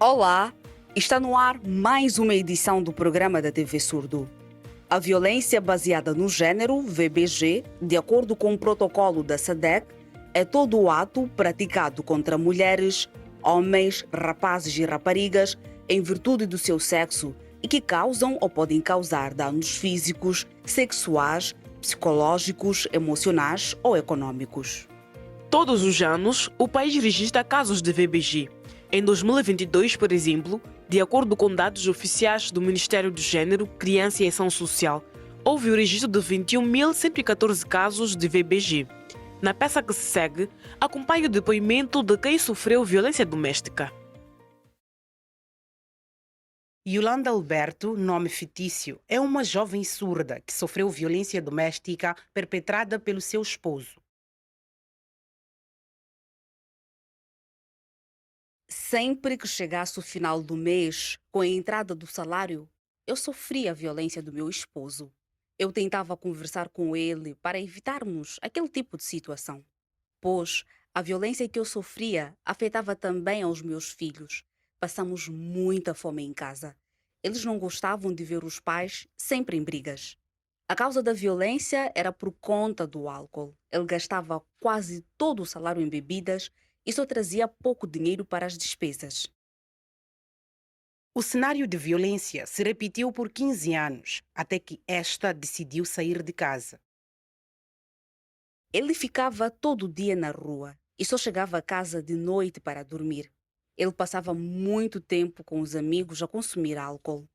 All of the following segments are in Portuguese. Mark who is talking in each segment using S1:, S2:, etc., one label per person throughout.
S1: Olá, está no ar mais uma edição do programa da TV Surdo. A violência baseada no género, VBG, de acordo com o protocolo da SADC, é todo o ato praticado contra mulheres, homens, rapazes e raparigas em virtude do seu sexo e que causam ou podem causar danos físicos, sexuais, psicológicos, emocionais ou econômicos.
S2: Todos os anos, o país registra casos de VBG. Em 2022, por exemplo, de acordo com dados oficiais do Ministério do Gênero, Criança e Ação Social, houve o registro de 21.114 casos de VBG. Na peça que se segue, acompanha o depoimento de quem sofreu violência doméstica.
S3: Yolanda Alberto, nome fictício, é uma jovem surda que sofreu violência doméstica perpetrada pelo seu esposo.
S1: Sempre que chegasse o final do mês, com a entrada do salário, eu sofria a violência do meu esposo. Eu tentava conversar com ele para evitarmos aquele tipo de situação, pois a violência que eu sofria afetava também aos meus filhos. Passamos muita fome em casa. Eles não gostavam de ver os pais sempre em brigas. A causa da violência era por conta do álcool. Ele gastava quase todo o salário em bebidas e só trazia pouco dinheiro para as despesas.
S3: O cenário de violência se repetiu por 15 anos, até que esta decidiu sair de casa.
S1: Ele ficava todo dia na rua e só chegava a casa de noite para dormir. Ele passava muito tempo com os amigos a consumir álcool.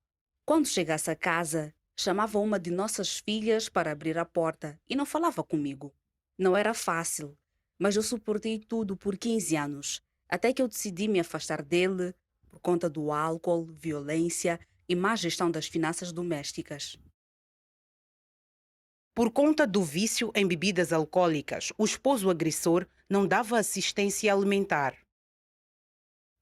S1: Quando chegasse a casa, chamava uma de nossas filhas para abrir a porta e não falava comigo. Não era fácil, mas eu suportei tudo por 15 anos, até que eu decidi me afastar dele por conta do álcool, violência e má gestão das finanças domésticas.
S3: Por conta do vício em bebidas alcoólicas, o esposo agressor não dava assistência alimentar.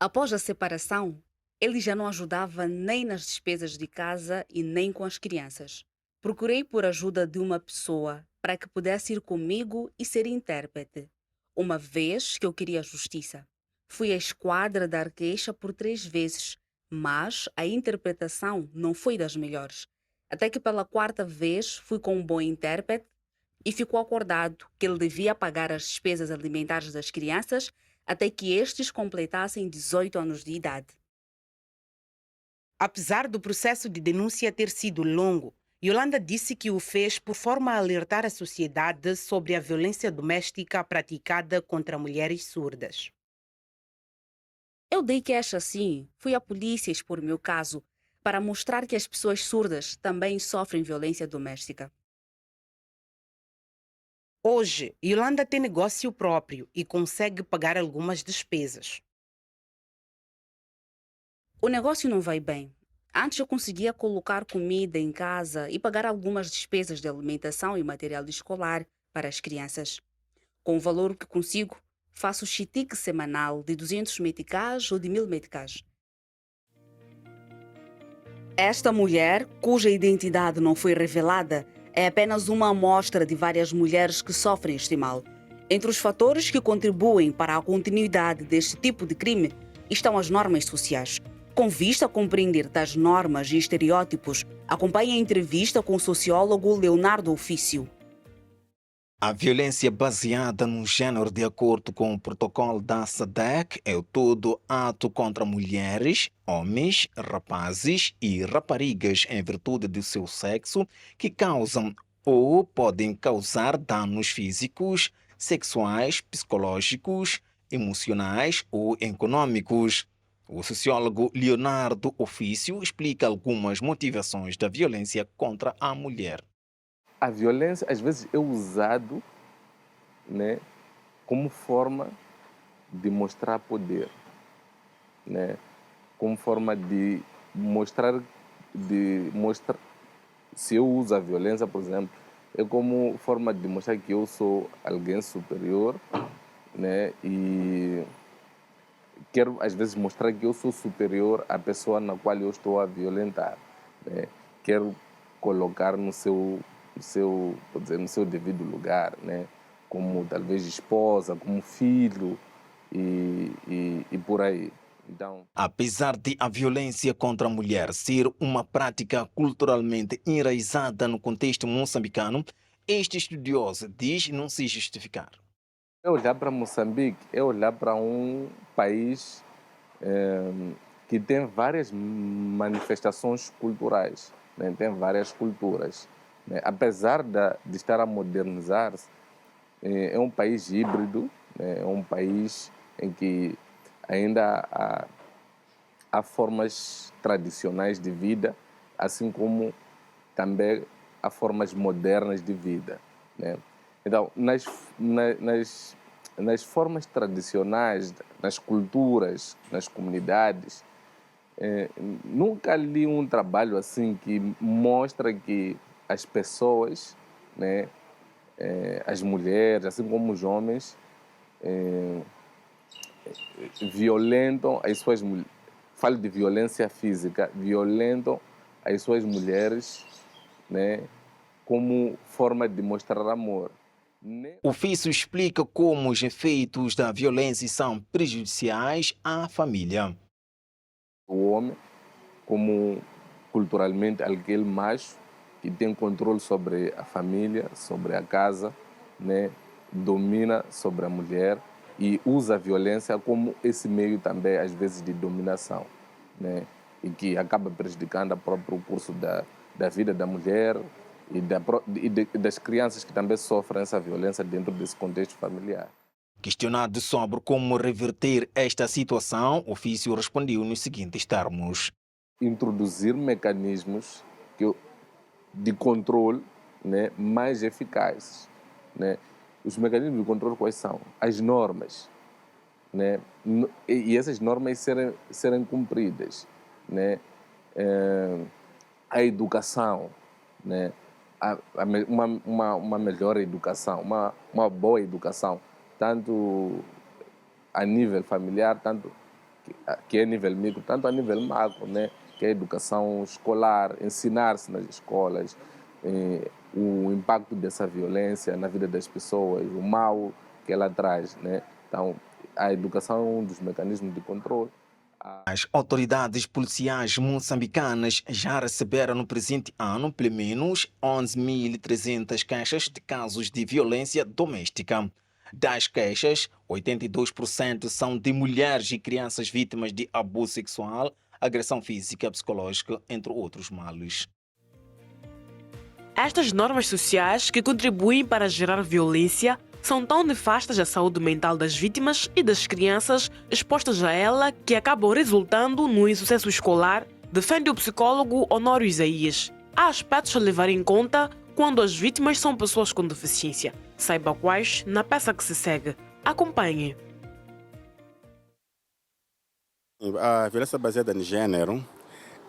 S1: Após a separação, ele já não ajudava nem nas despesas de casa e nem com as crianças. Procurei por ajuda de uma pessoa para que pudesse ir comigo e ser intérprete, uma vez que eu queria justiça. Fui à esquadra dar queixa por 3 vezes, mas a interpretação não foi das melhores. Até que pela quarta vez fui com um bom intérprete e ficou acordado que ele devia pagar as despesas alimentares das crianças até que estes completassem 18 anos de idade.
S3: Apesar do processo de denúncia ter sido longo, Yolanda disse que o fez por forma a alertar a sociedade sobre a violência doméstica praticada contra mulheres surdas.
S1: Eu dei queixa sim, fui à polícia expor o meu caso para mostrar que as pessoas surdas também sofrem violência doméstica.
S3: Hoje, Yolanda tem negócio próprio e consegue pagar algumas despesas.
S1: O negócio não vai bem. Antes eu conseguia colocar comida em casa e pagar algumas despesas de alimentação e material escolar para as crianças. Com o valor que consigo, faço chitique semanal de 200 meticais ou de 1000 meticais. Esta mulher, cuja identidade não foi revelada, é apenas uma amostra de várias mulheres que sofrem este mal. Entre os fatores que contribuem para a continuidade deste tipo de crime estão as normas sociais. Com vista a compreender tais normas e estereótipos, acompanhe a entrevista com o sociólogo Leonardo Ofício.
S4: A violência baseada no género, de acordo com o protocolo da SADC, é todo ato contra mulheres, homens, rapazes e raparigas em virtude do seu sexo que causam ou podem causar danos físicos, sexuais, psicológicos, emocionais ou econômicos. O sociólogo Leonardo Ofício explica algumas motivações da violência contra a mulher.
S5: A violência às vezes é usado, né, como forma de mostrar poder, né, como forma de mostrar, se eu uso a violência, por exemplo, é como forma de mostrar que eu sou alguém superior, né, e quero às vezes mostrar que eu sou superior à pessoa na qual eu estou a violentar, né, quero colocar vou dizer, no seu devido lugar, né? Como talvez esposa, como filho e por aí. Então,
S4: Apesar de a violência contra a mulher ser uma prática culturalmente enraizada no contexto moçambicano, este estudioso diz não se justificar.
S5: é olhar para Moçambique, é olhar para um país que tem várias manifestações culturais, né? Tem várias culturas, né? Apesar de estar a modernizar-se, é um país híbrido, né? É um país em que ainda há formas tradicionais de vida, assim como também há formas modernas de vida, né? Então, nas formas tradicionais, nas culturas, nas comunidades, nunca li um trabalho assim que mostra que as pessoas, né, as mulheres, assim como os homens, violentam as suas mulheres. Falo de violência física, violentam as suas mulheres, né, como forma de mostrar amor.
S4: O ofício explica como os efeitos da violência são prejudiciais à família.
S5: O homem, como culturalmente aquele macho que tem controle sobre a família, sobre a casa, né, domina sobre a mulher e usa a violência como esse meio também, às vezes, de dominação, né, e que acaba prejudicando o próprio curso da vida da mulher e das crianças que também sofrem essa violência dentro desse contexto familiar.
S4: Questionado sobre como reverter esta situação, o ofício respondeu nos seguintes termos.
S5: Introduzir mecanismos de controle, né, mais eficazes, né? Os mecanismos de controle quais são? As normas, né? E essas normas serem cumpridas, né? A educação, né? Uma melhor educação, uma boa educação, tanto a nível familiar, tanto que é nível micro, tanto a nível macro, né? Que é a educação escolar, ensinar-se nas escolas, o impacto dessa violência na vida das pessoas, o mal que ela traz, né? Então, a educação é um dos mecanismos de controle.
S4: As autoridades policiais moçambicanas já receberam no presente ano pelo menos 11.300 queixas de casos de violência doméstica. Das queixas, 82% são de mulheres e crianças vítimas de abuso sexual, agressão física, psicológica, entre outros males.
S2: Estas normas sociais que contribuem para gerar violência são tão nefastas à saúde mental das vítimas e das crianças expostas a ela que acabam resultando no insucesso escolar, defende o psicólogo Honório Isaías. Há aspectos a levar em conta quando as vítimas são pessoas com deficiência. Saiba quais na peça que se segue. Acompanhe.
S6: A violência baseada no gênero,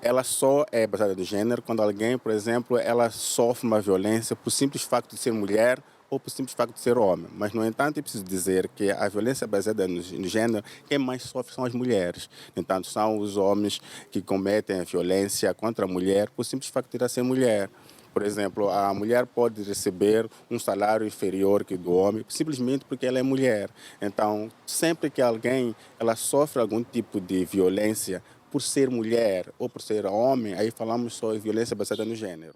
S6: ela só é baseada no gênero quando alguém, por exemplo, ela sofre uma violência por simples facto de ser mulher ou por simples facto de ser homem. Mas, no entanto, é preciso dizer que a violência baseada no gênero, quem mais sofre são as mulheres. No entanto, são os homens que cometem a violência contra a mulher por simples facto de ela ser mulher. Por exemplo, a mulher pode receber um salário inferior que o do homem simplesmente porque ela é mulher. Então, sempre que alguém ela sofre algum tipo de violência por ser mulher ou por ser homem, aí falamos só de violência baseada no gênero.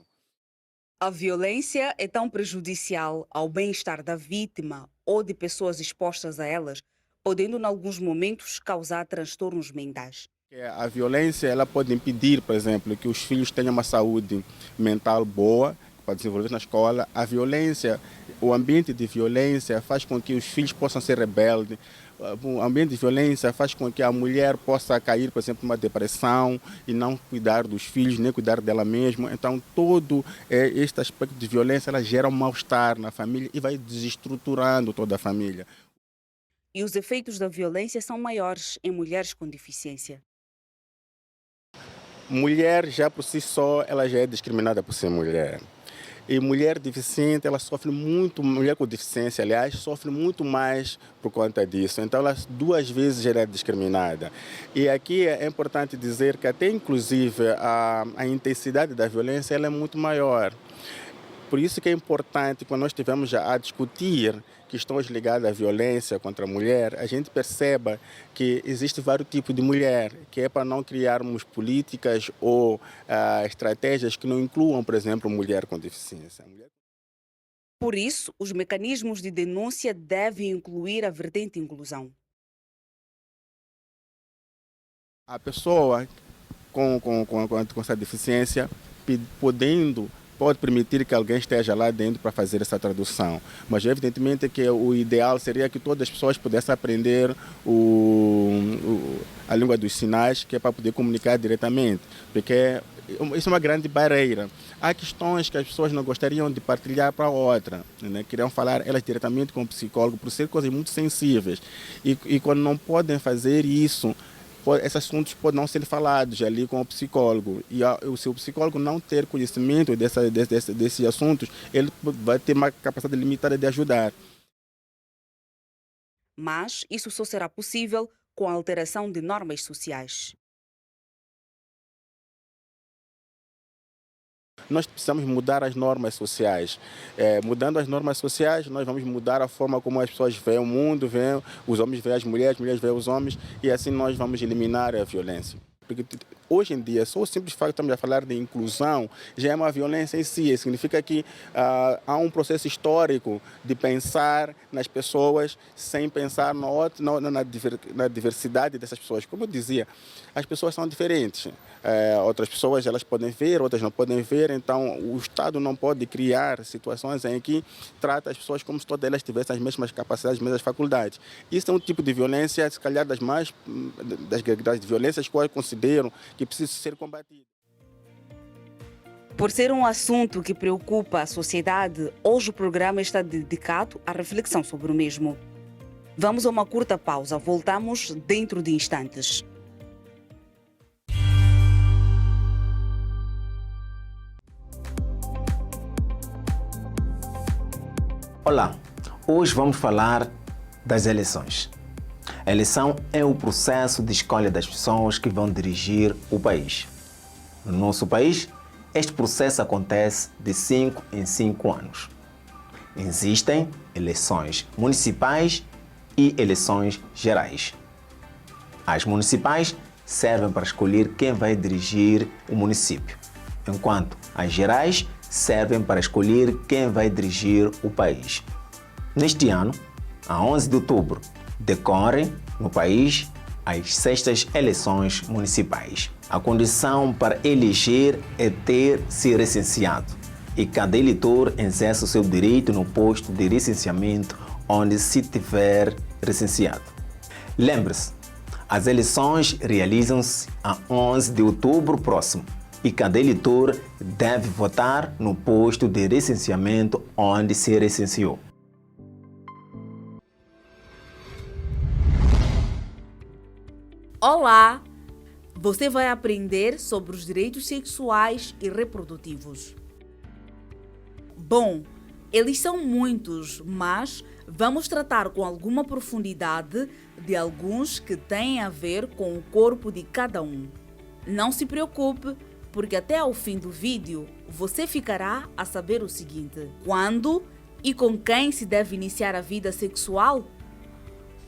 S1: A violência é tão prejudicial ao bem-estar da vítima ou de pessoas expostas a elas, podendo, em alguns momentos, causar transtornos mentais.
S6: A violência ela pode impedir, por exemplo, que os filhos tenham uma saúde mental boa para desenvolver na escola. A violência, o ambiente de violência faz com que os filhos possam ser rebeldes. O ambiente de violência faz com que a mulher possa cair, por exemplo, numa depressão e não cuidar dos filhos, nem cuidar dela mesma. Então, todo este aspecto de violência ela gera um mal-estar na família e vai desestruturando toda a família.
S1: E os efeitos da violência são maiores em mulheres com deficiência.
S6: Mulher já por si só, ela já é discriminada por ser mulher. E mulher deficiente, ela sofre muito, mulher com deficiência, aliás, sofre muito mais por conta disso. Então, ela 2 vezes já é discriminada. E aqui é importante dizer que até inclusive a intensidade da violência ela é muito maior. Por isso que é importante, quando nós estivermos já a discutir questões ligadas à violência contra a mulher, a gente perceba que existe vários tipos de mulher, que é para não criarmos políticas ou estratégias que não incluam, por exemplo, mulher com deficiência.
S1: Por isso, os mecanismos de denúncia devem incluir a vertente inclusão.
S6: A pessoa com essa deficiência, pode permitir que alguém esteja lá dentro para fazer essa tradução. Mas, evidentemente, que o ideal seria que todas as pessoas pudessem aprender a língua dos sinais, que é para poder comunicar diretamente, porque isso é uma grande barreira. Há questões que as pessoas não gostariam de partilhar para outra, né? Queriam falar elas diretamente com o psicólogo, por ser coisas muito sensíveis. E quando não podem fazer isso, esses assuntos podem não ser falados ali com o psicólogo. E o seu psicólogo não ter conhecimento desses assuntos, ele vai ter uma capacidade limitada de ajudar.
S1: Mas isso só será possível com a alteração de normas sociais.
S6: Nós precisamos mudar as normas sociais. Mudando as normas sociais, nós vamos mudar a forma como as pessoas veem o mundo, os homens veem as mulheres veem os homens, e assim nós vamos eliminar a violência. Porque hoje em dia, só o simples facto de estamos a falar de inclusão já é uma violência em si. Significa que há um processo histórico de pensar nas pessoas sem pensar na diversidade dessas pessoas. Como eu dizia, as pessoas são diferentes. Outras pessoas elas podem ver, outras não podem ver. Então, o Estado não pode criar situações em que trata as pessoas como se todas elas tivessem as mesmas capacidades, as mesmas faculdades. Isso é um tipo de violência, se calhar das violências que eu considero que precisa ser combatido.
S1: Por ser um assunto que preocupa a sociedade, hoje o programa está dedicado à reflexão sobre o mesmo. Vamos a uma curta pausa, voltamos dentro de instantes.
S4: Olá, hoje vamos falar das eleições. A eleição é o processo de escolha das pessoas que vão dirigir o país. No nosso país, este processo acontece de 5 em 5 anos. Existem eleições municipais e eleições gerais. As municipais servem para escolher quem vai dirigir o município, enquanto as gerais servem para escolher quem vai dirigir o país. Neste ano, a 11 de outubro, decorrem no país as 6ª eleições municipais. A condição para eleger é ter se recenseado e cada eleitor exerce o seu direito no posto de recenseamento onde se tiver recenseado. Lembre-se, as eleições realizam-se a 11 de outubro próximo e cada eleitor deve votar no posto de recenseamento onde se recenseou.
S1: Olá! Você vai aprender sobre os direitos sexuais e reprodutivos. Bom, eles são muitos, mas vamos tratar com alguma profundidade de alguns que têm a ver com o corpo de cada um. Não se preocupe, porque até ao fim do vídeo você ficará a saber o seguinte: quando e com quem se deve iniciar a vida sexual?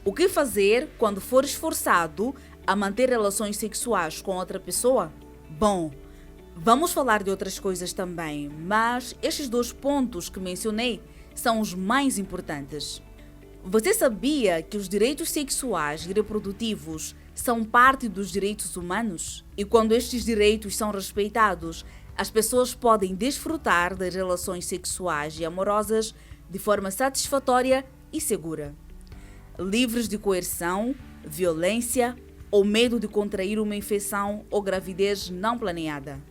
S1: O que fazer quando for esforçado a manter relações sexuais com outra pessoa? Bom, vamos falar de outras coisas também, mas estes 2 pontos que mencionei são os mais importantes. Você sabia que os direitos sexuais e reprodutivos são parte dos direitos humanos? E quando estes direitos são respeitados, as pessoas podem desfrutar das relações sexuais e amorosas de forma satisfatória e segura, livres de coerção, violência ou medo de contrair uma infecção ou gravidez não planeada.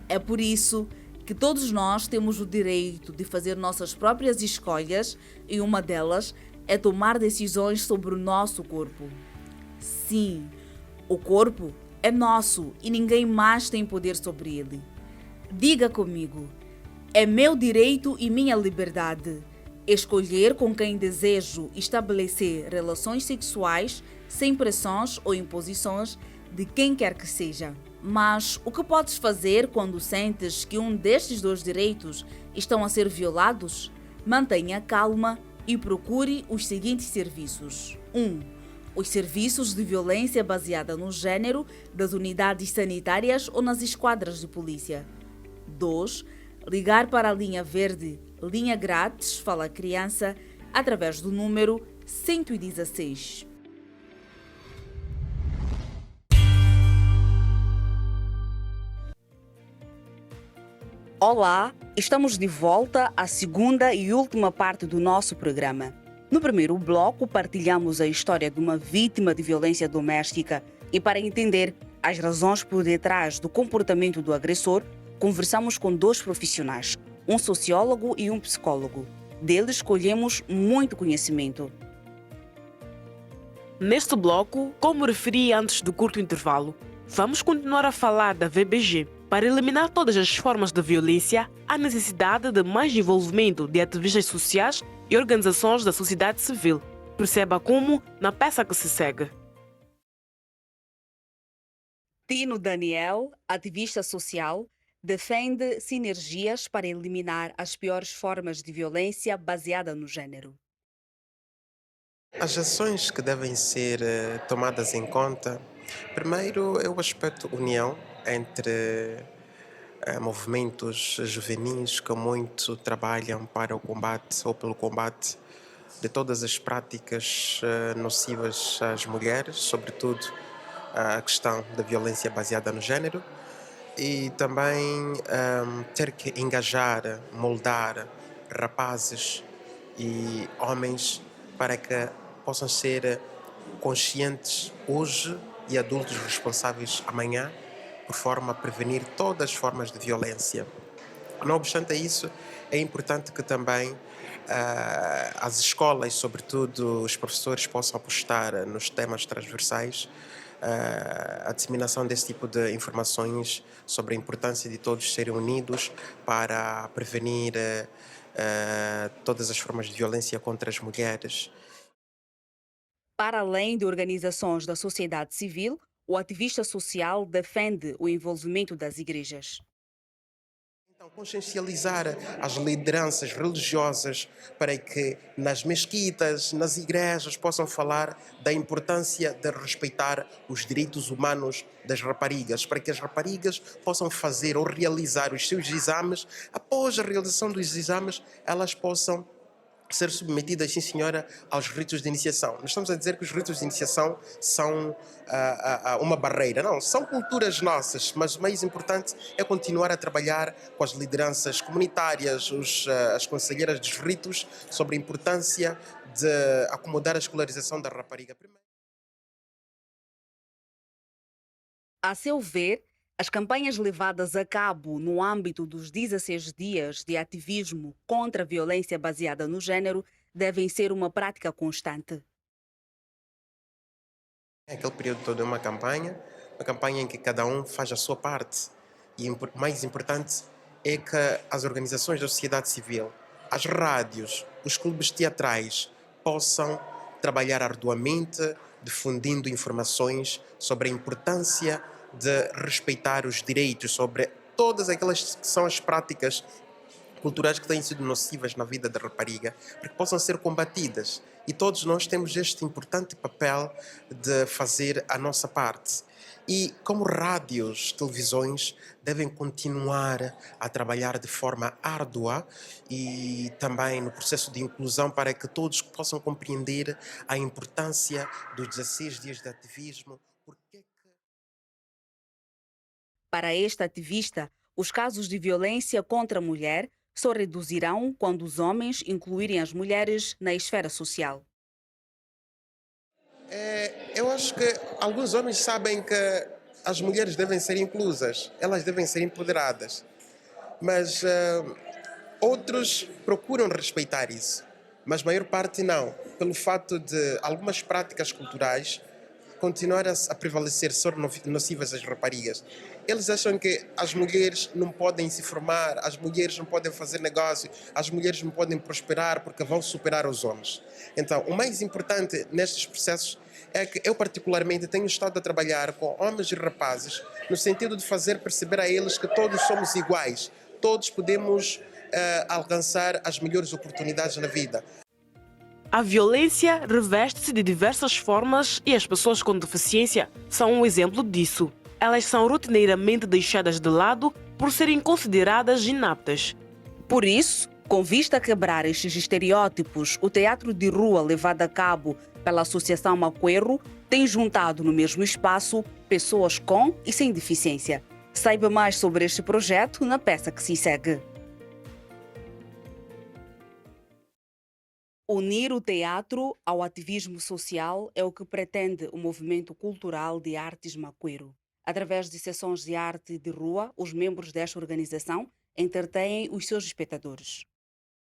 S1: É por isso que todos nós temos o direito de fazer nossas próprias escolhas e uma delas é tomar decisões sobre o nosso corpo. Sim, o corpo é nosso e ninguém mais tem poder sobre ele. Diga comigo: é meu direito e minha liberdade escolher com quem desejo estabelecer relações sexuais sem pressões ou imposições de quem quer que seja. Mas o que podes fazer quando sentes que um destes dois direitos estão a ser violados? Mantenha calma e procure os seguintes serviços. 1. Os serviços de violência baseada no género das unidades sanitárias ou nas esquadras de polícia. 2. Ligar para a linha verde, linha grátis Fala Criança, através do número 116. Olá, estamos de volta à segunda e última parte do nosso programa. No primeiro bloco, partilhamos a história de uma vítima de violência doméstica e, para entender as razões por detrás do comportamento do agressor, conversamos com dois profissionais, um sociólogo e um psicólogo. Deles escolhemos muito conhecimento.
S2: Neste bloco, como referi antes do curto intervalo, vamos continuar a falar da VBG. Para eliminar todas as formas de violência, há necessidade de mais envolvimento de ativistas sociais e organizações da sociedade civil. Perceba como na peça que se segue.
S1: Tino Daniel, ativista social, defende sinergias para eliminar as piores formas de violência baseada no género.
S7: As ações que devem ser tomadas em conta, primeiro é o aspecto união entre movimentos juvenis que muito trabalham para o combate ou pelo combate de todas as práticas nocivas às mulheres, sobretudo a questão da violência baseada no género, e também ter que engajar, moldar rapazes e homens para que possam ser conscientes hoje e adultos responsáveis amanhã, por forma a prevenir todas as formas de violência. Não obstante isso, é importante que também as escolas, sobretudo os professores, possam apostar nos temas transversais, a disseminação desse tipo de informações sobre a importância de todos serem unidos para prevenir todas as formas de violência contra as mulheres.
S1: Para além de organizações da sociedade civil, o ativista social defende o envolvimento das igrejas.
S7: Então, consciencializar as lideranças religiosas para que nas mesquitas, nas igrejas, possam falar da importância de respeitar os direitos humanos das raparigas, para que as raparigas possam fazer ou realizar os seus exames. Após a realização dos exames, elas possam ser submetidas, sim senhora, aos ritos de iniciação. Nós estamos a dizer que os ritos de iniciação são uma barreira. Não, são culturas nossas, mas o mais importante é continuar a trabalhar com as lideranças comunitárias, as conselheiras dos ritos, sobre a importância de acomodar a escolarização da rapariga.
S1: A seu ver, as campanhas levadas a cabo no âmbito dos 16 dias de ativismo contra a violência baseada no género devem ser uma prática constante.
S7: Aquele período todo é uma campanha em que cada um faz a sua parte. E o mais importante é que as organizações da sociedade civil, as rádios, os clubes teatrais possam trabalhar arduamente, difundindo informações sobre a importância de respeitar os direitos, sobre todas aquelas que são as práticas culturais que têm sido nocivas na vida da rapariga, para que possam ser combatidas. E todos nós temos este importante papel de fazer a nossa parte. E como rádios, televisões devem continuar a trabalhar de forma árdua e também no processo de inclusão para que todos possam compreender a importância dos 16 dias de ativismo.
S1: Para este ativista, os casos de violência contra a mulher só reduzirão quando os homens incluírem as mulheres na esfera social.
S7: Eu acho que alguns homens sabem que as mulheres devem ser inclusas, elas devem ser empoderadas, mas outros procuram respeitar isso, mas a maior parte não, pelo fato de algumas práticas culturais continuar a prevalecer ser nocivas às raparigas. Eles acham que as mulheres não podem se formar, as mulheres não podem fazer negócio, as mulheres não podem prosperar porque vão superar os homens. Então, o mais importante nestes processos é que eu particularmente tenho estado a trabalhar com homens e rapazes no sentido de fazer perceber a eles que todos somos iguais, todos podemos alcançar as melhores oportunidades na vida.
S2: A violência reveste-se de diversas formas e as pessoas com deficiência são um exemplo disso. Elas são rotineiramente deixadas de lado por serem consideradas inaptas.
S1: Por isso, com vista a quebrar estes estereótipos, o teatro de rua levado a cabo pela Associação Maquero tem juntado no mesmo espaço pessoas com e sem deficiência. Saiba mais sobre este projeto na peça que se segue. Unir o teatro ao ativismo social é o que pretende o movimento cultural de artes Maquero. Através de sessões de arte de rua, os membros desta organização entretêm os seus espectadores.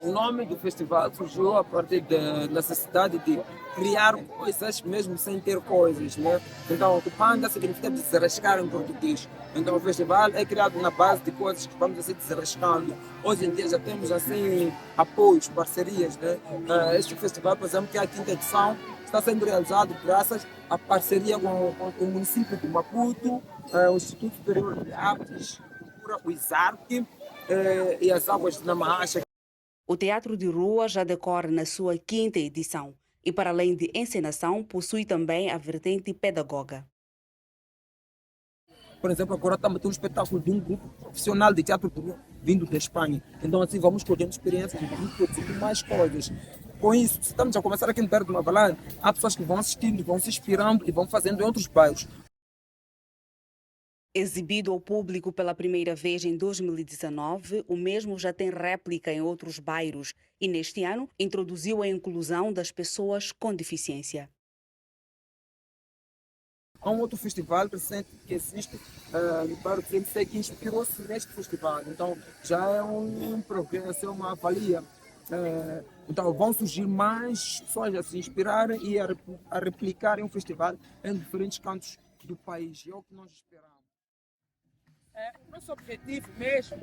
S8: O nome do festival surgiu a partir da necessidade de criar coisas mesmo sem ter coisas, né? Então, ocupanda significa desarrascar em português. Então, o festival é criado na base de coisas que vamos assim desarrascando. Hoje em dia já temos assim apoios, parcerias, né? Este festival, por exemplo, que é a 5ª edição, está sendo realizado graças à parceria com o município de Maputo, o Instituto Superior de Artes, Cultura, o ISARC e as Águas de Namahacha.
S1: O teatro de rua já decorre na sua 5ª edição e, para além de encenação, possui também a vertente pedagoga.
S8: Por exemplo, agora estamos a ter um espetáculo de um grupo profissional de teatro de rua vindo da Espanha. Então, assim, vamos colhendo experiências e vamos produzindo mais coisas. Com isso, se estamos a começar aqui no Bairro de Mabalã, há pessoas que vão assistindo, vão se inspirando e vão fazendo em outros bairros.
S1: Exibido ao público pela primeira vez em 2019, o mesmo já tem réplica em outros bairros e, neste ano, introduziu a inclusão das pessoas com deficiência.
S8: Há um outro festival recente que existe no bairro de CMC que inspirou-se neste festival. Então, já é um progresso, é uma avalia. Então, vão surgir mais pessoas a se inspirarem e a replicarem um festival em diferentes cantos do país. É o que nós esperamos.
S9: Nosso objetivo mesmo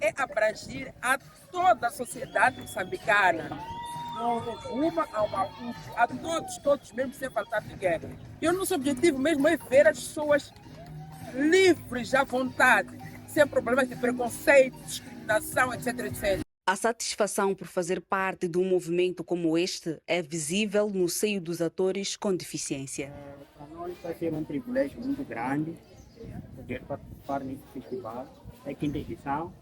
S9: é abranger a toda a sociedade moçambicana, uma a Maputo, a todos mesmo, sem faltar ninguém. E o nosso objetivo mesmo é ver as pessoas livres à vontade, sem problemas de preconceito, discriminação, etc, etc.
S1: A satisfação por fazer parte de um movimento como este é visível no seio dos atores com deficiência.
S10: Para nós vai ser um privilégio muito grande poder participar nesse festival. É a 5ª edição,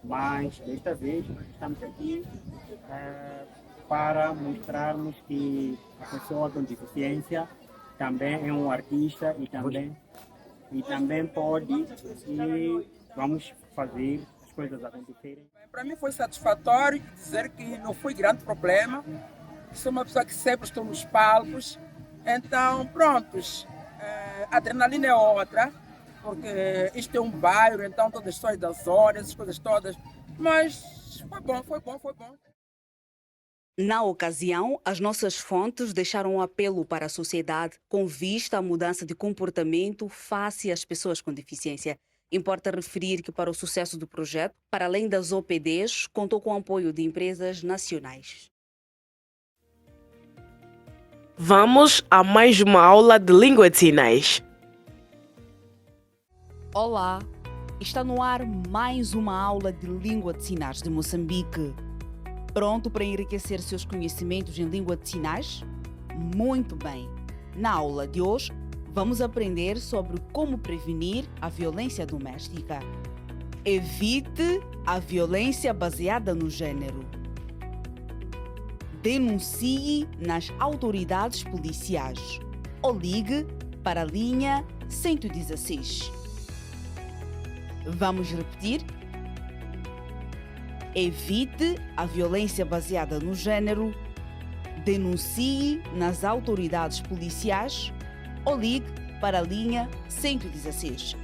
S10: mas desta vez estamos aqui para mostrarmos que a pessoa com deficiência também é um artista e também pode, e vamos fazer as coisas acontecerem.
S9: Para mim foi satisfatório dizer que não foi grande problema. Sou uma pessoa que sempre estou nos palcos, então prontos, a adrenalina é outra, porque isto é um bairro, então todas as pessoas da zona, essas coisas todas, mas foi bom.
S1: Na ocasião, as nossas fontes deixaram um apelo para a sociedade com vista à mudança de comportamento face às pessoas com deficiência. Importa referir que para o sucesso do projeto, para além das OPDs, contou com o apoio de empresas nacionais.
S2: Vamos a mais uma aula de língua de sinais.
S1: Olá! Está no ar mais uma aula de língua de sinais de Moçambique. Pronto para enriquecer seus conhecimentos em língua de sinais? Muito bem! Na aula de hoje, vamos aprender sobre como prevenir a violência doméstica. Evite a violência baseada no gênero. Denuncie nas autoridades policiais ou ligue para a linha 116. Vamos repetir? Evite a violência baseada no gênero. Denuncie nas autoridades policiais ou ligue para a linha 116.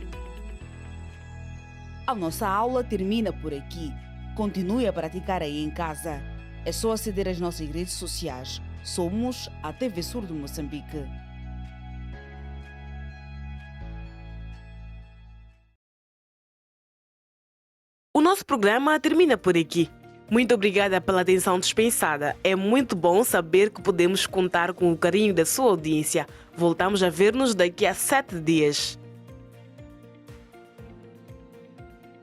S1: A nossa aula termina por aqui. Continue a praticar aí em casa. É só aceder às nossas redes sociais. Somos a TV Sur de Moçambique.
S2: nosso programa termina por aqui. Muito obrigada pela atenção dispensada. É muito bom saber que podemos contar com o carinho da sua audiência. Voltamos a ver-nos daqui a 7 dias.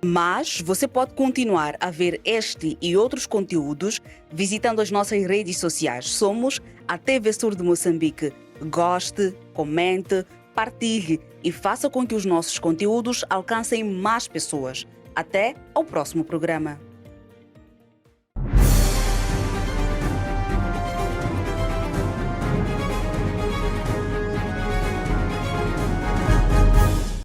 S1: Mas você pode continuar a ver este e outros conteúdos visitando as nossas redes sociais. Somos a TV Sur de Moçambique. Goste, comente, partilhe e faça com que os nossos conteúdos alcancem mais pessoas. Até ao próximo programa.